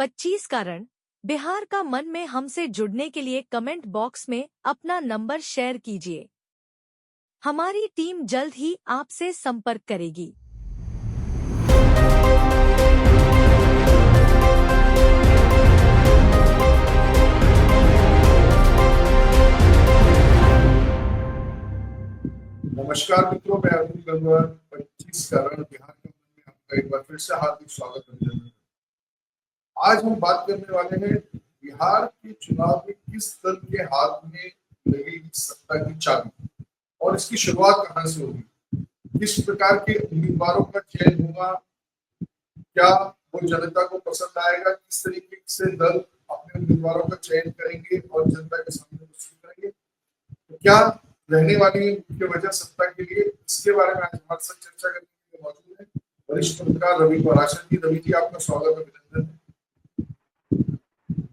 25 कारण बिहार का मन में हमसे जुड़ने के लिए कमेंट बॉक्स में अपना नंबर शेयर कीजिए। हमारी टीम जल्द ही आपसे संपर्क करेगी। नमस्कार मित्रों, मैं अरुण गंगवार 25 कारण बिहार के मन में आपका एक बार फिर से हार्दिक स्वागत करते हैं। आज हम बात करने वाले हैं बिहार के चुनाव में किस दल के हाथ में लगेगी सत्ता की चाबी और इसकी शुरुआत कहां से होगी, किस प्रकार के उम्मीदवारों का चयन होगा, क्या वो जनता को पसंद आएगा, किस तरीके से दल अपने उम्मीदवारों का चयन करेंगे और जनता के सामने प्रस्तुत करेंगे, तो क्या रहने वाली मुख्य वजह सत्ता के लिए, इसके बारे में आज हमारे साथ चर्चा करने के लिए मौजूद है वरिष्ठ पत्रकार रवि पराशर जी। रवि जी, आपका स्वागत है, अभिनंदन।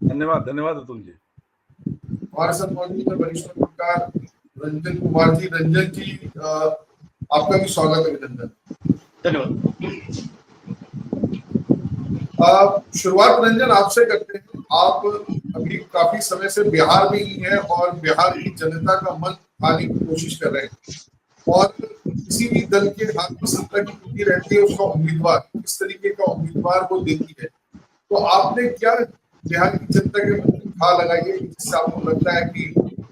धन्यवाद अतुल जी। हमारे साथ मौजूद है वरिष्ठ पत्रकार रंजन कुमार जी। रंजन जी, आपका भी स्वागत है, अभिनंदन। धन्यवाद। शुरुआत रंजन आपसे करते हैं। आप अभी काफी समय से बिहार में ही हैं और बिहार की जनता का मन पाने की कोशिश कर रहे हैं और किसी भी दल के हाथ में सत्ता की कुंजी रहती है, उसका उम्मीदवार किस तरीके का उम्मीदवार वो देती है, तो आपने क्या बिहार की जनता के मन में था लगाई है जिससे आपको लगता है कि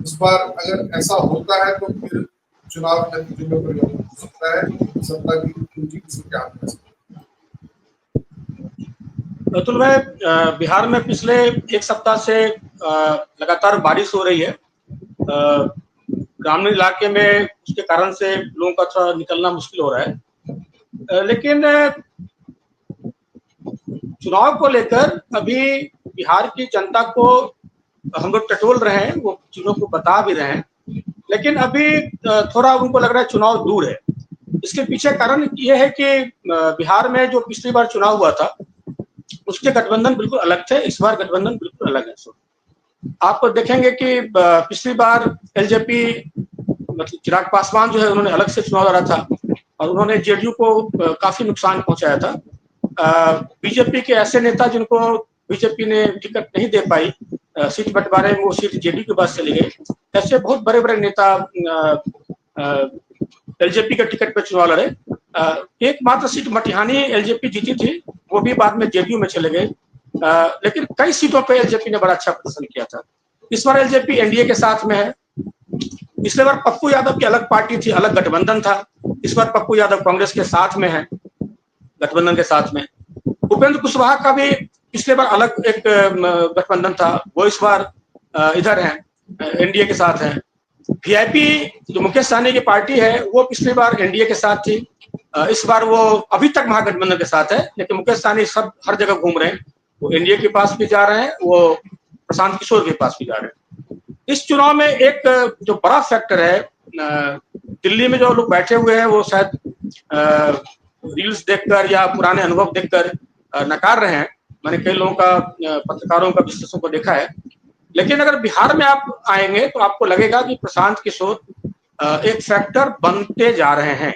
इस बार अगर ऐसा होता है तो फिर चुनाव नतीजों में परिवर्तन हो सकता है, सत्ता की कुंजी किसी के हाथ में? अतुल भाई, बिहार में पिछले एक सप्ताह से लगातार बारिश हो रही है। ग्रामीण इलाके में उसके कारण से लोगों का थोड़ा निकलना मुश्किल हो रहा है, लेकिन चुनाव को लेकर अभी बिहार की जनता को हम लोग टटोल रहे हैं, वो चीजों को बता भी रहे हैं, लेकिन अभी थोड़ा उनको लग रहा है चुनाव दूर है। इसके पीछे कारण ये है कि बिहार में जो पिछली बार चुनाव हुआ था उसके गठबंधन बिल्कुल अलग थे, इस बार गठबंधन बिल्कुल अलग है। आप देखेंगे कि पिछली बार एलजेपी मतलब चिराग पासवान जो है उन्होंने अलग से चुनाव लड़ा था और उन्होंने जेडीयू को काफी नुकसान पहुंचाया था। बीजेपी के ऐसे नेता जिनको बीजेपी ने टिकट नहीं दे पाई, सीट बंटवारे में वो सीट जेडीयू के पास चली गई, ऐसे बहुत बड़े बड़े नेता एलजेपी के टिकट पर चुनाव लड़े। एकमात्र सीट मटिहानी एलजेपी जीती थी, वो भी बाद में जेडीयू में चले गए, लेकिन कई सीटों पे एलजेपी ने बड़ा अच्छा प्रदर्शन किया था। इस बार एलजेपी एनडीए के साथ में है। पिछले बार पप्पू यादव की अलग पार्टी थी, अलग गठबंधन था। इस बार पप्पू यादव कांग्रेस के साथ में है, गठबंधन के साथ में। उपेंद्र कुशवाहा का भी पिछले बार अलग एक गठबंधन था, वो इस बार इधर है, एनडीए के साथ है। वीआईपी जो मुकेश सहनी की पार्टी है वो पिछली बार एनडीए के साथ थी, इस बार वो अभी तक महागठबंधन के साथ है, लेकिन मुकेश सहनी सब हर जगह घूम रहे हैं, वो एनडीए के पास भी जा रहे हैं, वो प्रशांत किशोर के पास भी जा रहे हैं। इस चुनाव में एक जो बड़ा फैक्टर है, दिल्ली में जो लोग बैठे हुए हैं वो शायद रील्स देखकर या पुराने अनुभव देखकर नकार रहे हैं। मैंने कई लोगों का, पत्रकारों का, विश्लेषकों को देखा है, लेकिन अगर बिहार में आप आएंगे तो आपको लगेगा कि प्रशांत किशोर एक फैक्टर बनते जा रहे हैं।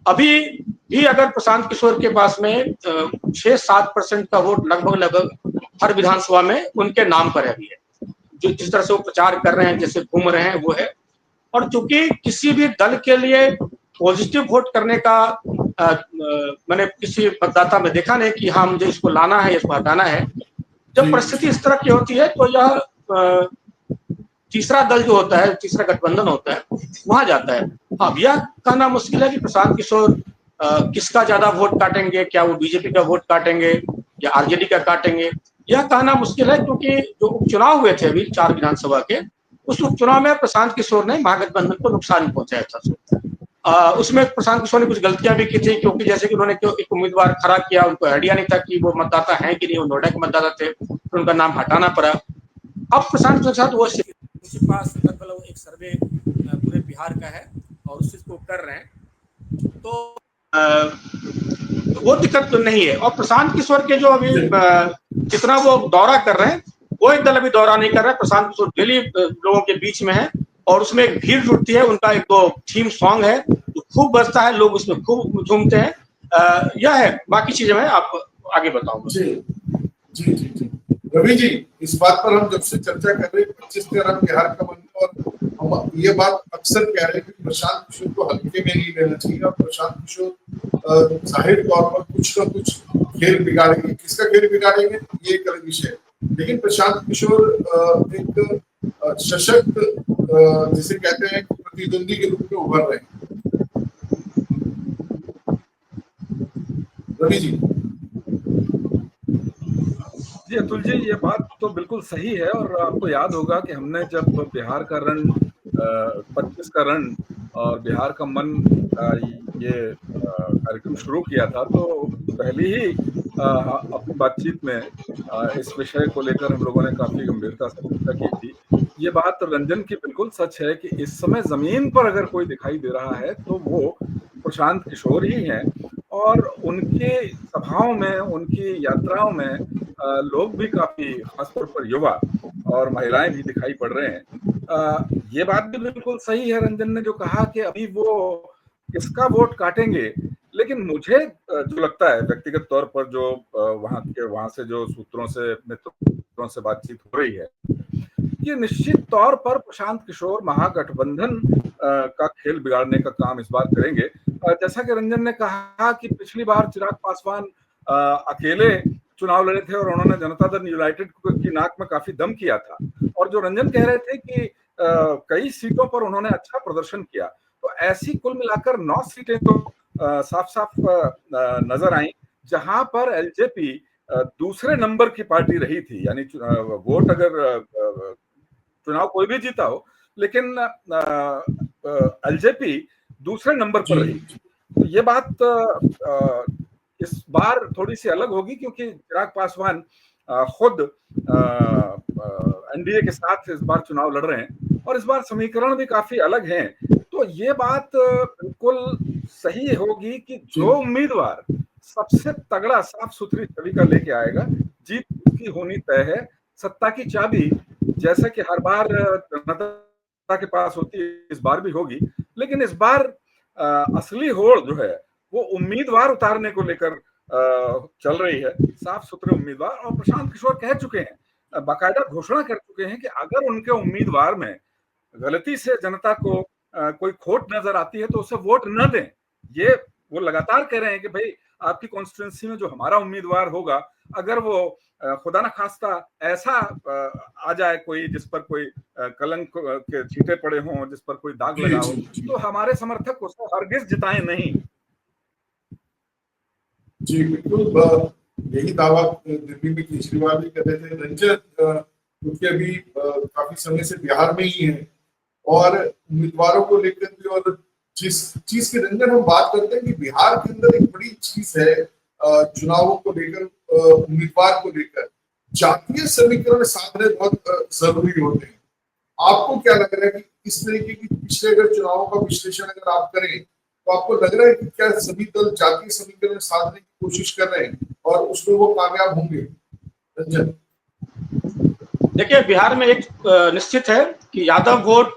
अभी भी अगर प्रशांत किशोर के पास में 6-7% का वोट लगभग हर विधानसभा में उनके नाम पर अभी है, जो जिस तरह से वो प्रचार कर रहे हैं, जैसे घूम रहे हैं, वो है। और चूंकि किसी भी दल के लिए पॉजिटिव वोट करने का मैंने किसी मतदाता में देखा नहीं कि हाँ मुझे इसको लाना है, इसको हटाना है। जब परिस्थिति इस तरह की होती है तो यह तीसरा दल जो होता है, तीसरा गठबंधन होता है, वहां जाता है। अब यह कहना मुश्किल है कि प्रशांत किशोर किसका ज्यादा वोट काटेंगे, क्या वो बीजेपी का वोट काटेंगे या आरजेडी का काटेंगे, यह कहना मुश्किल है, क्योंकि जो उपचुनाव हुए थे अभी 4 विधानसभा के, उस उपचुनाव में प्रशांत किशोर ने महागठबंधन को नुकसान पहुंचाया था। उसमें प्रशांत किशोर ने कुछ गलतियां भी की थी, क्योंकि जैसे कि उन्होंने एक उम्मीदवार खड़ा किया, उनको आइडिया नहीं था कि वो मतदाता है कि नहीं, वो नोएडा के मतदाता थे, तो उनका नाम हटाना पड़ा। अब प्रशांत किशोर के साथ वो उनके पास लगभग एक सर्वे पूरे बिहार का है और उस चीज को कर रहे हैं, तो वो दिक्कत तो नहीं है। और प्रशांत किशोर के जो अभी जितना वो दौरा कर रहे हैं, वो एक दल अभी दौरा नहीं कर रहा है। प्रशांत किशोर डेली लोगों के बीच में है और उसमें एक भीड़ जुटती है। उनका एक दो थीम सॉन्ग है जो खूब बजता है, लोग उसमें खूब झूमते हैं। यह है, बाकी चीजें मैं आप आगे बताऊंगा। जी जी जी रवि जी, इस बात पर हम जब से चर्चा कर रहे हैं 25 का रन बिहार का मन, और हम ये बात अक्सर कह रहे हैं कि प्रशांत किशोर को हल्के में नहीं लेना चाहिए, और प्रशांत किशोर जाहिर तौर पर कुछ ना कुछ खेल बिगाड़ेंगे। किसका खेल बिगाड़ेंगे ये एक अलग विषय है, लेकिन प्रशांत किशोर एक सशक्त जिसे कहते हैं प्रतिद्वंदी के रूप में उभर रहे हैं। रवि जी। जी अतुल जी, ये बात तो बिल्कुल सही है। और आपको याद होगा कि हमने जब बिहार का रन 25 का रन और बिहार का मन ये कार्यक्रम शुरू किया था, तो पहली ही अपनी बातचीत में इस विषय को लेकर हम लोगों ने काफी गंभीरता से चर्चा की थी। ये बात रंजन की बिल्कुल सच है कि इस समय जमीन पर अगर कोई दिखाई दे रहा है तो वो प्रशांत किशोर ही हैं। और उनके सभाओं में, उनकी यात्राओं में लोग भी काफी, खासतौर पर युवा और महिलाएं भी दिखाई पड़ रहे हैं। ये बात भी बिल्कुल सही है रंजन ने जो कहा कि अभी वो किसका वोट काटेंगे, लेकिन मुझे जो लगता है व्यक्तिगत तौर पर, जो वहां से जो सूत्रों से, मित्रों से बातचीत हो रही है, कि निश्चित तौर पर प्रशांत किशोर महागठबंधन का खेल बिगाड़ने का काम इस बार करेंगे। जैसा कि रंजन ने कहा कि पिछली बार चिराग पासवान अकेले चुनाव लड़े थे और उन्होंने जनता दल यूनाइटेड की नाक में काफी दम किया था। और जो रंजन कह रहे थे कि कई सीटों पर उन्होंने अच्छा प्रदर्शन किया, तो ऐसी कुल मिलाकर 9 सीटें तो साफ साफ नजर आई जहां पर एलजेपी दूसरे नंबर की पार्टी रही थी। यानी वोट अगर चुनाव कोई भी जीता हो, लेकिन एलजेपी दूसरे नंबर पर रही। तो ये बात इस बार थोड़ी सी अलग होगी, क्योंकि चिराग पासवान खुद एनडीए के साथ इस बार चुनाव लड़ रहे हैं और इस बार समीकरण भी काफी अलग हैं। तो ये बात बिल्कुल सही होगी कि जो उम्मीदवार सबसे तगड़ा साफ सुथरी छवि का लेके आएगा, जीत की होनी तय है। सत्ता की चाबी जैसे कि हर बार जनता के पास होती है, इस बार भी होगी, लेकिन इस बार असली होड़ जो है वो उम्मीदवार उतारने को लेकर चल रही है, साफ सुथरे उम्मीदवार। और प्रशांत किशोर कह चुके हैं, बाकायदा घोषणा कर चुके हैं कि अगर उनके उम्मीदवार में गलती से जनता को कोई खोट नजर आती है तो उसे वोट न दें। ये वो लगातार कह रहे हैं कि भाई आपकी कॉन्स्टिट्यूंसी में जो हमारा उम्मीदवार होगा, अगर वो खुदा न खास्ता ऐसा आ जाए कोई जिस पर कोई कलंक के छींटे पड़े हों, जिस पर कोई दाग लगा हो, तो हमारे समर्थक उसको हरगिज जिताएं नहीं। जी बिल्कुल, यही दावा दिल्ली में केजरीवाल भी कर रहे थे। रंजन क्योंकि अभी काफी समय से बिहार में ही है और उम्मीदवारों को लेकर भी, और जिस चीज की रंजन हम बात करते हैं कि बिहार के अंदर एक बड़ी चीज है चुनावों को लेकर, उम्मीदवार को लेकर जातीय समीकरण साधने बहुत जरूरी होते हैं। आपको क्या लग रहा है कि इस तरीके की पिछले अगर चुनावों का विश्लेषण अगर आप करें तो आपको लग रहा है कि क्या सभी दल जातीय समीकरण साधने की कोशिश कर रहे हैं और उसमें वो कामयाब होंगे? रंजन। देखिए, बिहार में एक निश्चित है कि यादव वोट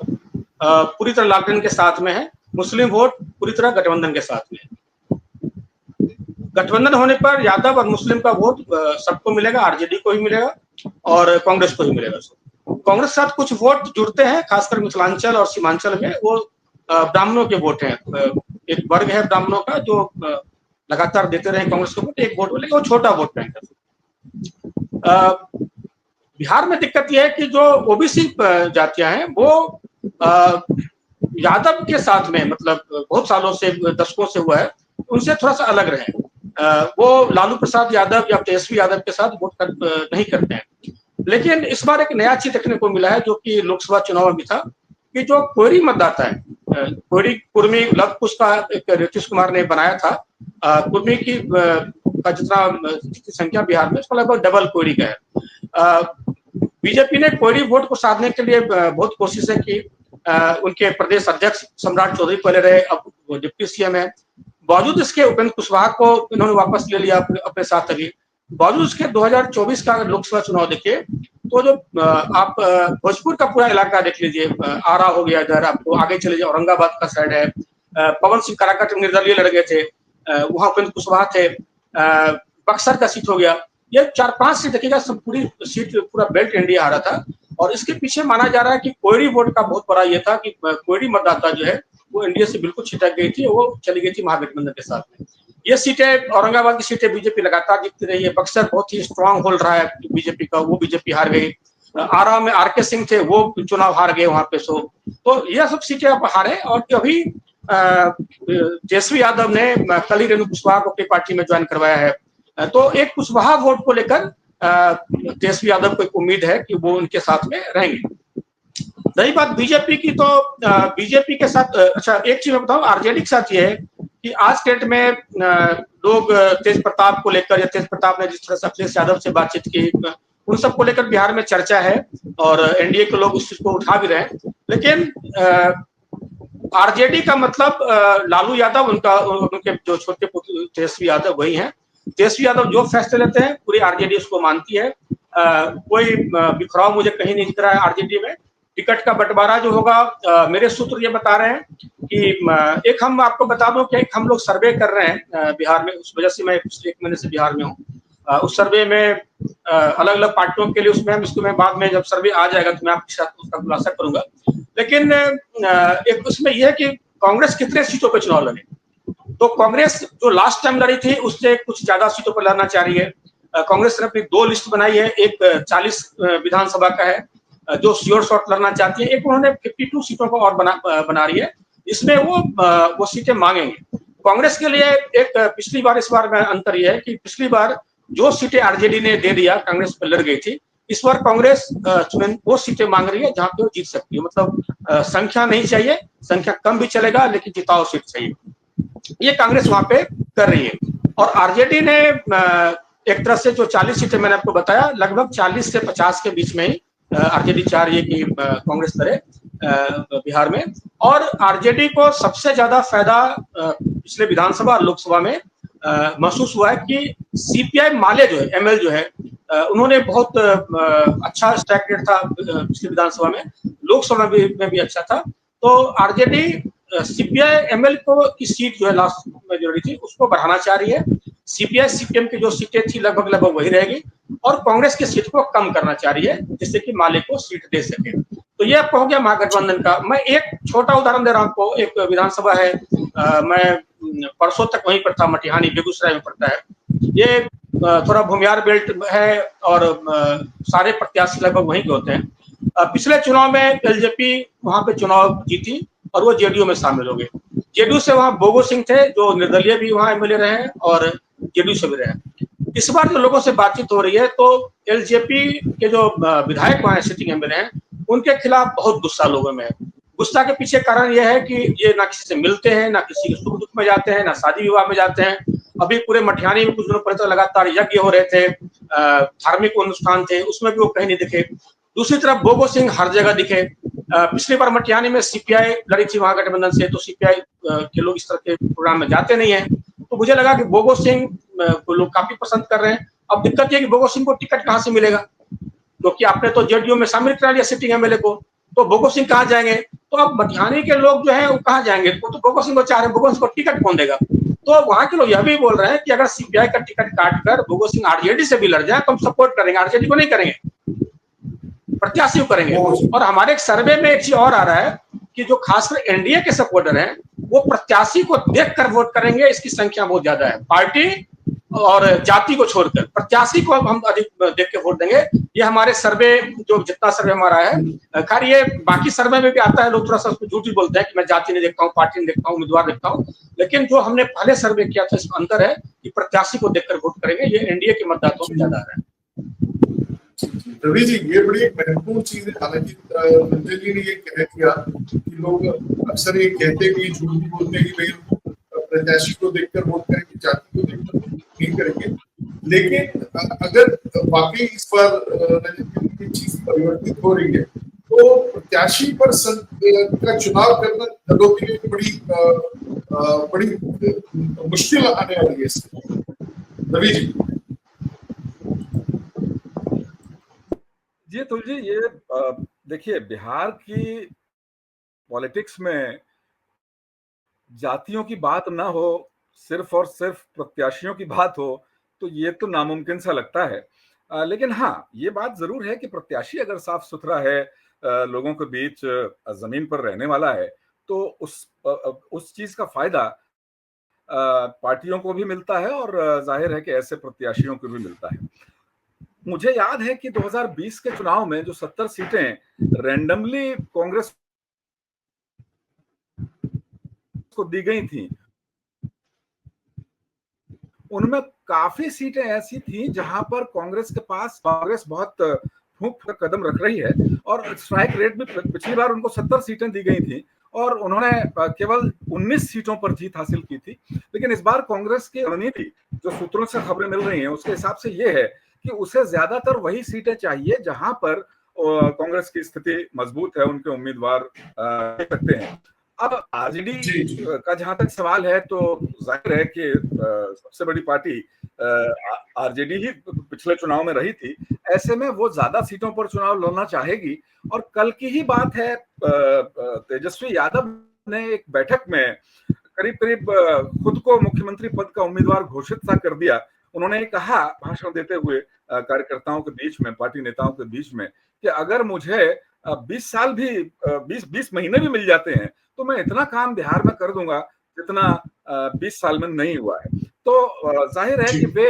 पूरी तरह लॉकडाउन के साथ में है, मुस्लिम वोट पूरी तरह गठबंधन के साथ में है। गठबंधन होने पर यादव और मुस्लिम का वोट सबको मिलेगा, आरजेडी को ही मिलेगा और कांग्रेस को ही मिलेगा। कांग्रेस के साथ कुछ वोट जुड़ते हैं, खासकर मिथिलांचल और सीमांचल में, वो ब्राह्मणों के वोट हैं। एक वर्ग है ब्राह्मणों का जो लगातार देते रहे कांग्रेस को वोट, एक वोट, लेकिन वो छोटा वोट बैंक है। बिहार में दिक्कत यह है कि जो ओबीसी जातियां हैं वो यादव के साथ में, मतलब बहुत सालों से, दशकों से हुआ है, उनसे थोड़ा सा अलग रहे। वो लालू प्रसाद यादव या तेजस्वी यादव के साथ वोट नहीं करते हैं। लेकिन इस बार एक नया चीज देखने को मिला है, जो कि लोकसभा चुनाव में भी था, कि जो कोयरी मतदाता है, कोयरी कुर्मी लव कुश का एक नीतीश कुमार ने बनाया था, कुर्मी की जितनी संख्या बिहार में, उसका लगभग डबल कोयरी का है। बीजेपी ने कोयरी वोट को साधने के लिए बहुत कोशिशें की। उनके प्रदेश अध्यक्ष सम्राट चौधरी पहले रहे, अब वो डिप्टी सीएम है। बावजूद इसके उपेंद्र कुशवाहा को इन्होंने वापस ले लिया अपने साथ। अभी बावजूद उसके 2024 का लोकसभा चुनाव देखिए तो जो आप भोजपुर का पूरा इलाका देख लीजिए, आरा हो गया, इधर आपको आगे चले जाए औरंगाबाद का साइड है, पवन सिंह कराकट निर्दलीय लड़ गए थे, वहां उपेंद्र कुशवाहा थे। बक्सर का सीट हो गया, ये 4-5 सीट देखिएगा, सब पूरी सीट पूरा बेल्ट इंडिया हारा था। और इसके पीछे माना जा रहा है कि कोयरी वोट का बहुत बड़ा ये था कि कोयरी मतदाता जो है वो एनडीए से बिल्कुल छिटक गई थी, वो चली गई थी महागठबंधन के साथ में। ये सीटें, औरंगाबाद की सीटें बीजेपी लगातार जीतती रही है। बक्सर बहुत ही स्ट्रांग होल्ड रहा है बीजेपी का, वो बीजेपी हार गई। आरा में आरके सिंह थे, वो चुनाव हार गए वहां पे। सो तो यह सब सीटें अब हारे। और अभी तेजस्वी यादव ने कल ही रेणु कुशवाहा को अपनी पार्टी में ज्वाइन करवाया है। तो एक कुशवाहा वोट को लेकर तेजस्वी यादव को एक उम्मीद है कि वो उनके साथ में रहेंगे। रही बात बीजेपी की, तो बीजेपी के साथ अच्छा एक चीज मैं बताऊं, आरजेडी के साथ ये है कि आज के डेट में लोग तेज प्रताप को लेकर, या तेज प्रताप ने जिस तरह से अखिलेश यादव से बातचीत की, उन सब को लेकर बिहार में चर्चा है और एनडीए के लोग उस चीज को उठा भी रहे हैं। लेकिन आरजेडी का मतलब लालू यादव, उनके जो छोटे पुत्र तेजस्वी यादव वही हैं। तेजस्वी यादव जो फैसले लेते हैं पूरी आरजेडी उसको मानती है। कोई बिखराव मुझे कहीं नहीं दिख रहा है आरजेडी में। टिकट का बंटवारा जो होगा, मेरे सूत्र ये बता रहे हैं कि एक हम आपको बता दूं कि हम लोग सर्वे कर रहे हैं बिहार में, उस वजह से मैं पिछले 1 महीने से बिहार में हूँ। उस सर्वे में अलग अलग पार्टियों के लिए उसमें हम इसको मैं बाद में जब सर्वे आ जाएगा तो मैं आपके साथ उसका खुलासा करूंगा। लेकिन एक उसमें यह है कि कांग्रेस कितने सीटों पर चुनाव लड़े। तो कांग्रेस जो लास्ट टाइम लड़ी थी उससे कुछ ज्यादा सीटों पर लड़ना चाह रही है। कांग्रेस ने अपनी 2 लिस्ट बनाई है, एक 40 विधानसभा का है जो श्योर शॉट लड़ना चाहती है, एक उन्होंने 52 सीटों को और बना रही है। इसमें वो सीटें मांगेंगे। कांग्रेस के लिए एक पिछली बार इस बार में अंतर यह है कि पिछली बार जो सीटें आरजेडी ने दे दिया, कांग्रेस पर लड़ गई थी। इस बार कांग्रेस वो सीटें मांग रही है जहां पे वो जीत सकती है। मतलब संख्या नहीं चाहिए, संख्या कम भी चलेगा लेकिन जिताऊ सीट चाहिए, ये कांग्रेस वहां पे कर रही है। और आरजेडी ने एक तरह से जो 40 सीटें मैंने आपको बताया, लगभग 40 से 50 के बीच में ही आरजेडी चाह रही है कि कांग्रेस करे बिहार में। और आरजेडी को सबसे ज्यादा फायदा पिछले विधानसभा और लोकसभा में महसूस हुआ है कि सीपीआई माले जो है, एमएल जो है, उन्होंने बहुत अच्छा स्ट्राइक रेट था पिछले विधानसभा में, लोकसभा में भी अच्छा था। तो आरजेडी सीपीआई एमएल को की सीट जो है लास्ट मेजोरिटी थी उसको बढ़ाना चाह रही है। सीपीआई सीपीएम की जो सीटें थी लगभग वही रहेगी और कांग्रेस की सीट को कम करना चाह रही है जिससे कि माले को सीट दे सके। तो ये आपको हो गया महागठबंधन का। मैं एक छोटा उदाहरण दे रहा हूं आपको। एक विधानसभा है, मैं परसों तक वहीं पर था, मटिहानी बेगूसराय में पड़ता है। ये थोड़ा भूमियार बेल्ट है और सारे प्रत्याशी लगभग वहीं के होते हैं। पिछले चुनाव में एलजेपी वहां पे चुनाव जीती और वो जेडीयू में शामिल हो गए। जेडीयू से वहां बोगो सिंह थे जो निर्दलीय भी वहां एमएलए रहे और जेडीयू से भी रहे। इस बार जो लोगों से बातचीत हो रही है तो एलजेपी के जो विधायक वहां सिटिंग एमएलए हैं उनके खिलाफ बहुत गुस्सा लोगों में है। गुस्सा के पीछे कारण यह है कि ये ना किसी से मिलते हैं, ना किसी के सुख दुख में जाते हैं, ना शादी विवाह में जाते हैं। अभी पूरे मटिहानी में कुछ दिनों पहले तो लगातार यज्ञ हो रहे थे, धार्मिक अनुष्ठान थे, उसमें भी वो कहीं नहीं दिखे। दूसरी तरफ बोगो सिंह हर जगह दिखे। पिछली बार मटिहानी में सीपीआई लड़ी थी वहां गठबंधन से, तो सीपीआई के लोग इस तरह के प्रोग्राम में जाते नहीं है। तो मुझे लगा कि बोगो सिंह को लोग काफी पसंद कर रहे हैं। अब दिक्कत यह कि बोगो सिंह को टिकट कहां से मिलेगा, क्योंकि आपने तो जेडीयू में शामिल करा लिया सिटिंग एमएलए को, तो बोगो सिंह कहां जाएंगे। तो अब मटिहानी के लोग जो है वो कहां जाएंगे, वो तो बोगो सिंह को चाह रहे हैं, बोगो सिंह को टिकट कौन देगा। तो वहां के लोग यह भी बोल रहे हैं कि अगर सीपीआई का टिकट काटकर बोगो सिंह आरजेडी से भी लड़ जाए तो हम सपोर्ट करेंगे, आरजेडी को नहीं करेंगे, प्रत्याशी को करेंगे। और हमारे एक सर्वे में एक चीज और आ रहा है कि जो खासकर एनडीए के सपोर्टर हैं वो प्रत्याशी को देखकर वोट करेंगे, इसकी संख्या बहुत ज्यादा है। पार्टी और जाति को छोड़कर प्रत्याशी को हम अधिक देख के वोट देंगे। ये हमारे सर्वे, जो जितना सर्वे हमारा है, खैर ये बाकी सर्वे में भी आता है, लोग थोड़ा सा उसको झूठी बोलते हैं कि मैं जाति नहीं देखता हूँ, पार्टी नहीं देखता हूँ, उम्मीदवार देखता हूँ। लेकिन जो हमने पहले सर्वे किया था इसमें अंतर है कि प्रत्याशी को देखकर वोट करेंगे, ये एनडीए के मतदाताओं में ज्यादा है। रवि जी, ये बड़ी एक महत्वपूर्ण चीज है। हालांकि संजय जी ने ये कह दिया कि लोग अक्सर ये कहते भी, झूठ भी बोलते हैं कि भाई प्रत्याशी को देखकर वोट करेंगे, जाति को देखकर वोट नहीं करेंगे। लेकिन अगर वाकई इस बार की चीज परिवर्तित हो रही है तो प्रत्याशी पर का चुनाव करना दलों के लिए बड़ी मुश्किल आने वाली है इसमें। रवि जी। जी अतुल जी, ये देखिए बिहार की पॉलिटिक्स में जातियों की बात ना हो, सिर्फ और सिर्फ प्रत्याशियों की बात हो, तो ये तो नामुमकिन सा लगता है। लेकिन हाँ, ये बात जरूर है कि प्रत्याशी अगर साफ सुथरा है, लोगों के बीच जमीन पर रहने वाला है, तो उस चीज का फायदा पार्टियों को भी मिलता है और जाहिर है कि ऐसे प्रत्याशियों को भी मिलता है। मुझे याद है कि 2020 के चुनाव में जो 70 सीटें रैंडमली कांग्रेस को दी गई थी, उनमें काफी सीटें ऐसी थी जहां पर कांग्रेस बहुत फूंक कर कदम रख रही है, और स्ट्राइक रेट भी पिछली बार उनको 70 सीटें दी गई थी और उन्होंने केवल 19 सीटों पर जीत हासिल की थी। लेकिन इस बार कांग्रेस की रणनीति, जो सूत्रों से खबरें मिल रही हैं, उसके हिसाब से यह है कि उसे ज्यादातर वही सीटें चाहिए जहां पर कांग्रेस की स्थिति मजबूत है, उनके उम्मीदवार सकते हैं। अब आरजेडी का जहां तक सवाल है, तो जाहिर है कि सबसे बड़ी पार्टी आरजेडी ही पिछले चुनाव में रही थी। ऐसे में वो ज्यादा सीटों पर चुनाव लड़ना चाहेगी। और कल की ही बात है, तेजस्वी यादव ने एक बैठक में करीब करीब खुद को मुख्यमंत्री पद का उम्मीदवार घोषित सा कर दिया। उन्होंने कहा भाषण देते हुए कार्यकर्ताओं के बीच में, पार्टी नेताओं के बीच में, कि अगर मुझे 20 साल भी 20 महीने भी मिल जाते हैं तो मैं इतना काम बिहार में कर दूंगा जितना 20 साल में नहीं हुआ है। तो जाहिर है कि वे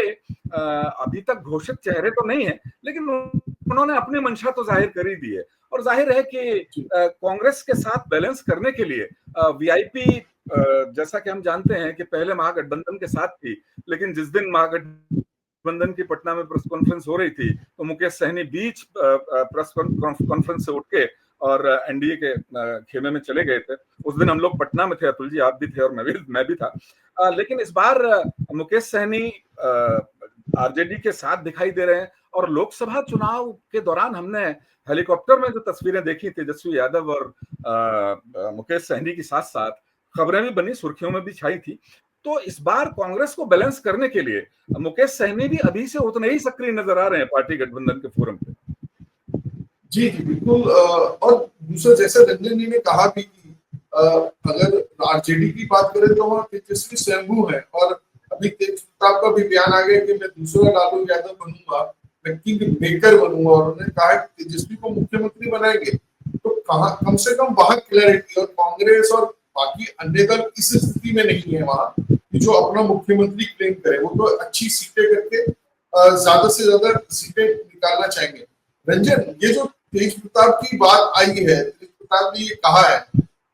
अभी तक घोषित चेहरे तो नहीं है, लेकिन उन्होंने अपनी मंशा तो जाहिर कर ही दी है। और जाहिर है कि कांग्रेस के साथ बैलेंस करने के लिए वीआईपी, जैसा कि हम जानते हैं कि पहले महागठबंधन के साथ थी, लेकिन जिस दिन महागठबंधन की पटना में प्रेस कॉन्फ्रेंस हो रही थी तो मुकेश सहनी बीच प्रेस कॉन्फ्रेंस से उठ के और एनडीए के खेमे में चले गए थे। उस दिन हम लोग पटना में थे, अतुल जी आप भी थे और मैं भी था। लेकिन इस बार मुकेश सहनी आरजेडी के साथ दिखाई दे रहे हैं। और लोकसभा चुनाव के दौरान हमने हेलीकॉप्टर में जो तस्वीरें देखी तेजस्वी यादव और मुकेश सहनी की साथ साथ, खबरें भी बनी, सुर्खियों में भी छाई थी। तो इस बार कांग्रेस को बैलेंस करने के लिए मुकेश सहनी भी अभी से उतने ही सक्रिय नजर आ रहे हैं पार्टी गठबंधन के फोरम पे। जी जी बिल्कुल। और दूसरा, जैसा रंजन जी ने कहा भी कि अगर आरजेडी की बात करें तो वहाँ तेजस्वी स्वयंभू है, और अभी तेज प्रताप का भी बयान आ गया कि मैं दूसरा लालू यादव बनूंगा, मैं किंग मेकर बनूंगा, और उन्होंने कहा कि तेजस्वी को मुख्यमंत्री बनाएंगे। तो कम से कम वहां क्लैरिटी, और कांग्रेस और बाकी अन्य दल इस स्थिति में नहीं है वहां कि जो अपना मुख्यमंत्री क्लेम करे। वो तो अच्छी सीटें करके ज्यादा से ज्यादा सीटें निकालना चाहेंगे। रंजन, ये जो तेज प्रताप की बात आई है, तेज प्रताप ने ये कहा है,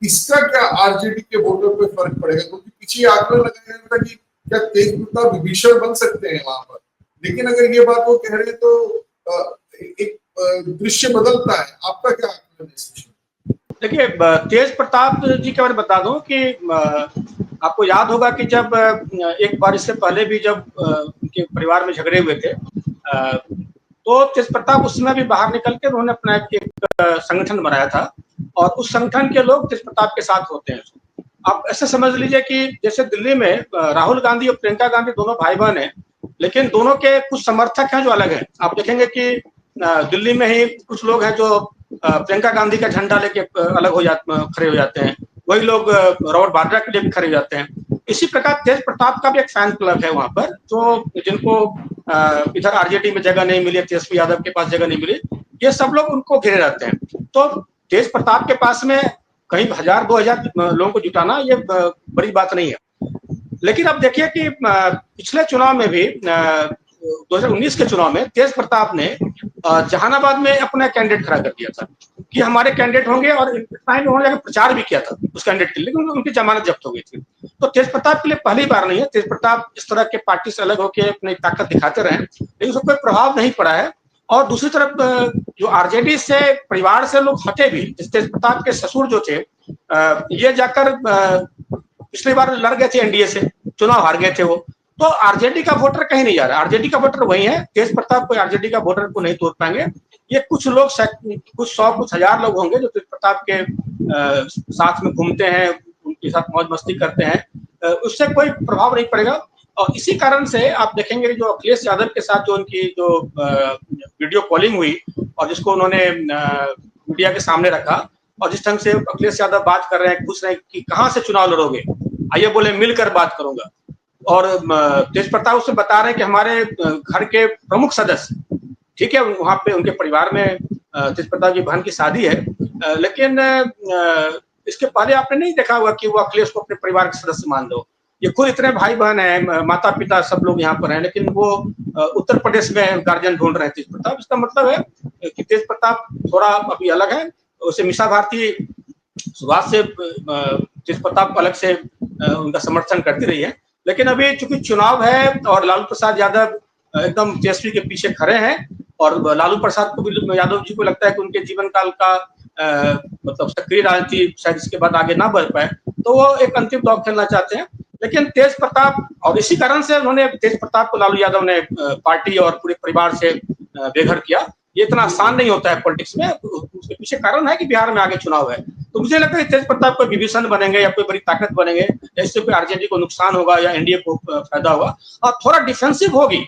इसका क्या आरजेडी के वोटर पे फर्क पड़ेगा? क्योंकि पीछे आंकड़ा लगाया गया था कि क्या तेज प्रताप विभीषण बन सकते हैं वहां पर, लेकिन अगर ये बात वो कह रहे हैं तो एक दृश्य बदलता है। आपका क्या आकलन है इस विषय? देखिए, तेज प्रताप जी के बारे में बता दूं कि आपको याद होगा कि जब एक बार इससे पहले भी जब उनके परिवार में झगड़े हुए थे, तो तेज प्रताप उस समय भी बाहर निकल के उन्होंने अपना एक संगठन बनाया था, और उस संगठन के लोग तेज प्रताप के साथ होते हैं। आप ऐसे समझ लीजिए कि जैसे दिल्ली में राहुल गांधी और प्रियंका गांधी दोनों भाई बहन हैं, लेकिन दोनों के कुछ समर्थक हैं जो अलग हैं। आप देखेंगे कि दिल्ली में ही कुछ लोग हैं जो प्रियंका गांधी का झंडा लेके अलग खड़े हो जाते हैं, वही लोग रॉबर्ट वाड्रा के लिए भी खड़े हो जाते हैं। इसी प्रकार तेज प्रताप का भी एक फैन क्लब है वहां पर, जो जिनको इधर आरजेडी में जगह नहीं मिली, तेजस्वी यादव के पास जगह नहीं मिली, ये सब लोग उनको घेरे रहते हैं। तो तेज प्रताप के पास में कहीं 1000-2000 लोगों को जुटाना ये बड़ी बात नहीं है। लेकिन अब देखिए कि पिछले चुनाव में भी 2019 के चुनाव में तेज प्रताप ने जहानाबाद में अपना कैंडिडेट खड़ा कर दिया था कि हमारे कैंडिडेट होंगे, और उन्होंने प्रचार भी किया था उस कैंडिडेट के लिए, लेकिन उनकी जमानत जब्त हो गई थी। तो तेज प्रताप के लिए पहली बार नहीं है, तेज प्रताप इस तरह के पार्टी से अलग होकर अपनी ताकत दिखाते रहे, लेकिन उसको कोई प्रभाव नहीं पड़ा है। और दूसरी तरफ जो आरजेडी से परिवार से लोग हटे भी, तेज प्रताप के ससुर जो थे, ये जाकर पिछली बार लड़ गए थे एनडीए से, चुनाव हार गए थे वो। तो आरजेडी का वोटर कहीं नहीं जा रहा, आरजेडी का वोटर वही है। तेज प्रताप को आरजेडी का वोटर को नहीं तोड़ पाएंगे। ये कुछ लोग, कुछ 100 कुछ 1000 लोग होंगे जो तेज प्रताप के साथ में घूमते हैं, उनके साथ मौज मस्ती करते हैं, उससे कोई प्रभाव नहीं पड़ेगा। और इसी कारण से आप देखेंगे जो अखिलेश यादव के साथ जो उनकी जो वीडियो कॉलिंग हुई, और जिसको उन्होंने मीडिया के सामने रखा, और जिस ढंग से अखिलेश यादव बात कर रहे हैं, पूछ रहे हैं कि कहाँ से चुनाव लड़ोगे, आइए बोले मिलकर बात करूंगा। और तेज प्रताप उससे बता रहे हैं कि हमारे घर के प्रमुख सदस्य, ठीक है, वहाँ पे उनके परिवार में तेज प्रताप की बहन की शादी है, लेकिन इसके पहले आपने नहीं देखा होगा कि वो अखिलेश को अपने परिवार के सदस्य मान लो। ये खुद इतने भाई बहन हैं, माता पिता सब लोग यहाँ पर हैं, लेकिन वो उत्तर प्रदेश में गार्जियन ढूंढ रहे हैं तेज प्रताप। इसका मतलब है कि तेज प्रताप थोड़ा अभी अलग है। उसे मीसा भारती शुरुआत से तेज प्रताप अलग से उनका समर्थन करती रही है, लेकिन अभी चूंकि चुनाव है और लालू प्रसाद यादव एकदम तेजस्वी के पीछे खड़े हैं, और लालू प्रसाद को भी, यादव जी को लगता है कि उनके जीवन काल का मतलब सक्रिय राजनीति शायद इसके बाद आगे ना बढ़ पाए, तो वो एक अंतिम दौर खेलना चाहते हैं। लेकिन तेज प्रताप, और इसी कारण से उन्होंने तेज प्रताप को लालू यादव ने पार्टी और पूरे परिवार से बेघर किया। ये इतना आसान नहीं होता है पॉलिटिक्स में, उसके पीछे कारण है कि बिहार में आगे चुनाव है। तो मुझे लगता है तेज प्रताप कोई विभीषण बनेंगे या कोई बड़ी ताकत बनेंगे, इससे कोई आरजेडी को नुकसान होगा या एनडीए को फायदा होगा। और थोड़ा डिफेंसिव होगी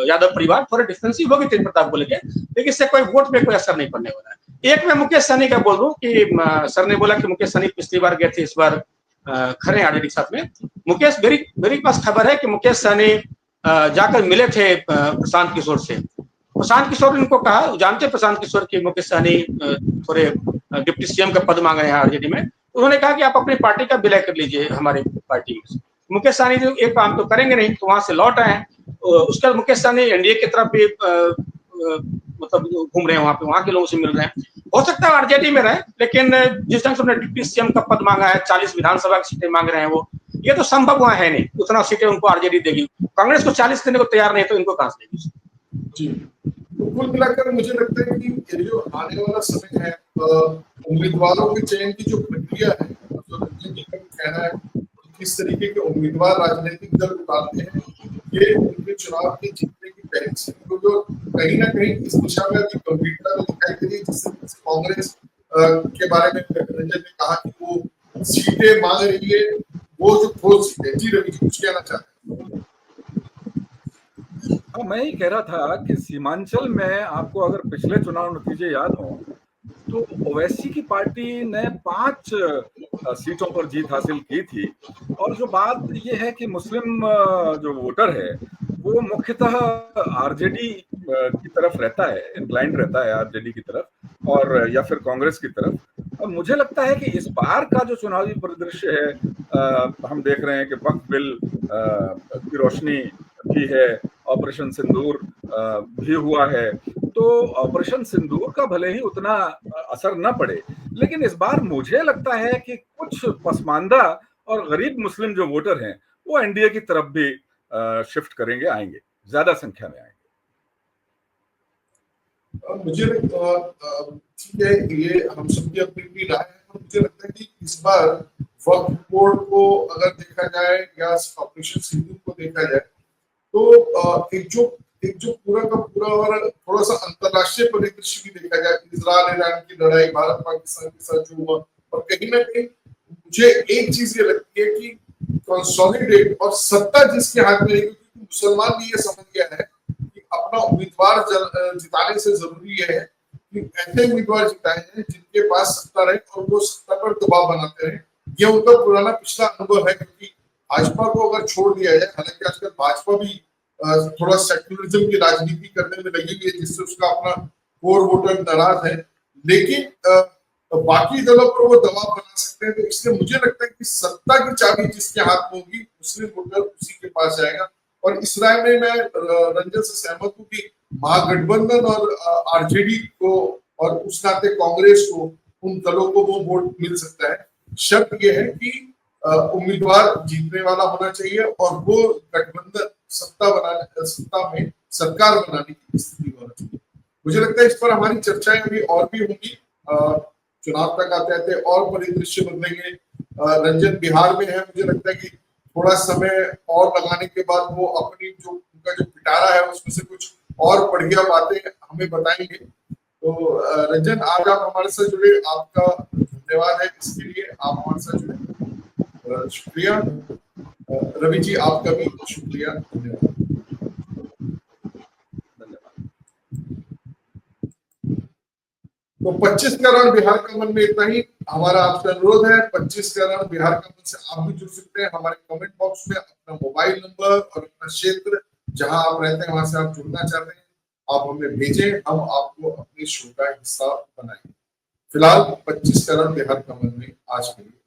यादव परिवार, थोड़ा डिफेंसिव होगी तेज प्रताप को लेकर, लेकिन इससे कोई वोट पे कोई असर नहीं पड़ने वाला है। एक मैं मुकेश सहनी का बोल दूं कि सर ने बोला कि मुकेश सहनी पिछली बार गए थे, इस बार खड़े आरजेडी के साथ में। मुकेश, मेरी पास खबर है कि मुकेश सहनी जाकर मिले थे प्रशांत किशोर से। प्रशांत किशोर ने इनको कहा, जानते प्रशांत किशोर की मुकेश सहनी थोड़े डिप्टी सीएम का पद मांग रहे हैं आरजेडी में। उन्होंने कहा कि आप अपनी पार्टी का विलय कर लीजिए हमारी पार्टी में। मुकेश सहनी जो एक काम तो करेंगे नहीं, तो वहां से लौट आए हैं। उसके बाद मुकेश सहनी एनडीए की तरफ भी मतलब घूम रहे हैं, वहां के लोगों से मिल रहे हैं। हो सकता है आरजेडी में रहे, लेकिन जिस ढंग से उन्होंने डिप्टी सीएम का पद मांगा है, 40 विधानसभा की सीटें मांग रहे हैं वो, ये तो संभव वहां है नहीं, उतना सीटें उनको आरजेडी देगी। कांग्रेस को 40 देने को तैयार नहीं, तो इनको कहां से देगी? जी, तो कुल मिलाकर मुझे लगता है कि ये जो आने वाला समय है, उम्मीदवारों के चयन की जो प्रक्रिया है, जो रंजन जी का कहना है, किस तरीके के उम्मीदवार राजनीतिक दल उतारते हैं, ये उनके चुनाव के जीतने की पहली सीढ़ी, जो कहीं ना कहीं इस दिशा में अभी गंभीरता तो दिखाई दे रही है। जिससे कांग्रेस के बारे में रंजन ने कहा कि वो सीटें मांग रही है, वो जो ठोस सीटें। जी रवि जी, कुछ कहना चाहते हैं? हाँ, मैं ही कह रहा था कि सीमांचल में आपको अगर पिछले चुनाव नतीजे याद हो, तो ओवैसी की पार्टी ने 5 सीटों पर जीत हासिल की थी। और जो बात ये है कि मुस्लिम जो वोटर है वो मुख्यतः आरजेडी की तरफ रहता है, इंक्लाइंड रहता है आरजेडी की तरफ, और या फिर कांग्रेस की तरफ। और मुझे लगता है कि इस बार का जो चुनावी परिदृश्य है, हम देख रहे हैं कि वक्फ बिल की रोशनी भी है, ऑपरेशन सिंदूर भी हुआ है। तो ऑपरेशन सिंदूर का भले ही उतना असर न पड़े, लेकिन इस बार मुझे लगता है कि कुछ पसमानदा और गरीब मुस्लिम जो वोटर हैं वो एनडीए की तरफ भी शिफ्ट करेंगे, आएंगे, ज्यादा संख्या में आएंगे। मुझे ठीक है, ये हम सबकी अपनी राय है। मुझे लगता है कि इस बार वक्फ बोर्ड को अगर देखा जाए या ऑपरेशन सिंदूर को देखा जाए, तो एक जो पूरा का पूरा और थोड़ा सा अंतरराष्ट्रीय परिदृश्य भी देखा जाए, इजराइल ईरान की लड़ाई, भारत पाकिस्तान के साथ जो हुआ, और कहीं ना कहीं मुझे एक चीज ये लगती है कि कंसोलिडेट और सत्ता जिसके हाथ में है, क्योंकि मुसलमान भी ये समझ गया है कि अपना उम्मीदवार जिताने से जरूरी है कि ऐसे उम्मीदवार जिताए हैं जिनके पास सत्ता रहे और वो सत्ता पर दबाव बनाते रहे। ये उनका पुराना पिछला अनुभव है, क्योंकि भाजपा को अगर छोड़ दिया जाए, हालांकि आजकल भाजपा भी थोड़ा सेक्युलरिज्म की राजनीति करने में लगी हुई है, जिससे उसका अपना कोर वोटर नाराज है, लेकिन बाकी दलों पर वो दबाव बना सकते हैं। तो इसलिए मुझे लगता है कि सत्ता की चाबी जिसके हाथ में होगी, मुस्लिम वोटर उसी के पास जाएगा। और इस राय में मैं रंजन से सहमत हूँ कि महागठबंधन और आरजेडी को और उस नाते कांग्रेस को, उन दलों को वो वोट मिल सकता है। शर्त यह है कि उम्मीदवार जीतने वाला होना चाहिए और वो गठबंधन सत्ता में सरकार बनाने की स्थिति होना चाहिए। मुझे लगता है इस पर हमारी चर्चाएं अभी और भी होंगी। चुनाव तक आते आते और परिदृश्य बदलेंगे। रंजन बिहार में है, मुझे लगता है कि थोड़ा समय और लगाने के बाद वो अपनी जो उनका जो पिटारा है उसमें से कुछ और बढ़िया बातें हमें बताएंगे। तो रंजन, आज आप हमारे साथ जुड़े, आपका धन्यवाद है इसके लिए, आप हमारे साथ जुड़े, शुक्रिया। रवि जी, आपका भी शुक्रिया, धन्यवाद। तो 25 का रण बिहार का मन में इतना ही। हमारा आपसे अनुरोध है, 25 का रण बिहार का मन से आप भी जुड़ सकते हैं। हमारे कमेंट बॉक्स में अपना मोबाइल नंबर और अपना क्षेत्र जहां आप रहते हैं वहां से आप जुड़ना चाहते हैं आप हमें भेजें, हम आपको अपने शो का हिस्सा बनाएंगे। फिलहाल 25 का रण बिहार का मन में आज के लिए